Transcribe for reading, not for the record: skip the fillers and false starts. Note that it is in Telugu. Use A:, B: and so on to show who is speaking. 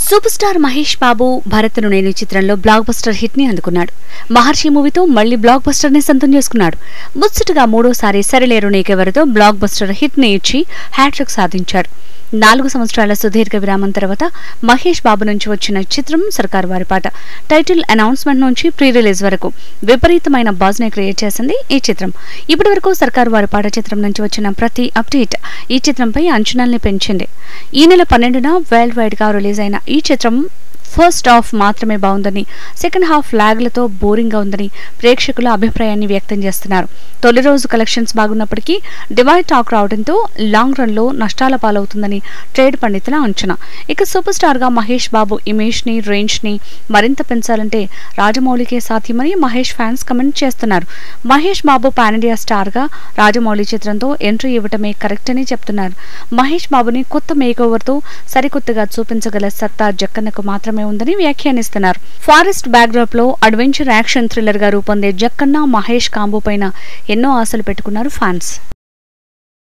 A: సూపర్ స్టార్ మహేష్ బాబు భరత్ను నేను చిత్రంలో బ్లాక్ బస్టర్ హిట్ ని అందుకున్నాడు. మహర్షి మూవీతో మళ్లీ బ్లాక్ బస్టర్ ని సొంతం చేసుకున్నాడు. ముచ్చటగా మూడోసారి సరిలేరు నీకెవరితో బ్లాక్ బస్టర్ హిట్ ని ఇచ్చి హ్యాట్రిక్ సాధించాడు. 4 సంవత్సరాల సుదీర్ఘ విరామం తర్వాత మహేష్ బాబు నుంచి వచ్చిన చిత్రం సర్కారు వారి పాట. టైటిల్ అనౌన్స్మెంట్ నుంచి ప్రీ రిలీజ్ వరకు విపరీతమైన బజ్ ని క్రియేట్ చేసింది ఈ చిత్రం. ఇప్పటి వరకు సర్కారు వారి పాట చిత్రం నుంచి వచ్చిన ప్రతి అప్డేట్ ఈ చిత్రంపై అంచనాల్ని పెంచింది. ఈ నెల 12న వరల్డ్ వైడ్ గా రిలీజ్ అయిన ఈ చిత్రం ఫస్ట్ హాఫ్ మాత్రమే బాగుందని, సెకండ్ హాఫ్ లాగ్లతో బోరింగ్ గా ఉందని ప్రేక్షకుల అభిప్రాయాన్ని వ్యక్తం చేస్తున్నారు. తొలి రోజు కలెక్షన్స్ బాగున్నప్పటికీ డివైడ్ టాక్ రావడంతో లాంగ్ రన్ లో నష్టాల పాలవుతుందని ట్రేడ్ పండితుల అంచనా. ఇక సూపర్ స్టార్ గా మహేష్ బాబు ఇమేజ్ ని, రేంజ్ ని మరింత పెంచాలంటే రాజమౌళికే సాధ్యమని మహేష్ ఫ్యాన్స్ కమెంట్ చేస్తున్నారు. Mahesh Babu pan India star గా రాజమౌళి చిత్రంతో ఎంట్రీ ఇవ్వటమే కరెక్ట్ అని చెప్తున్నారు. మహేష్ బాబుని కొత్త మేక్ ఓవర్ తో సరికొత్తగా చూపించగల సత్తా జక్కన్నకు మాత్రమే ఉందని వ్యాఖ్యానిస్తున్నారు. ఫారెస్ట్ బ్యాక్డ్రాప్ లో అడ్వెంచర్ యాక్షన్ థ్రిల్లర్ గా రూపొందే జక్కన్న మహేష్ కాంబో పైన ఎన్నో ఆశలు పెట్టుకున్నారు ఫ్యాన్స్.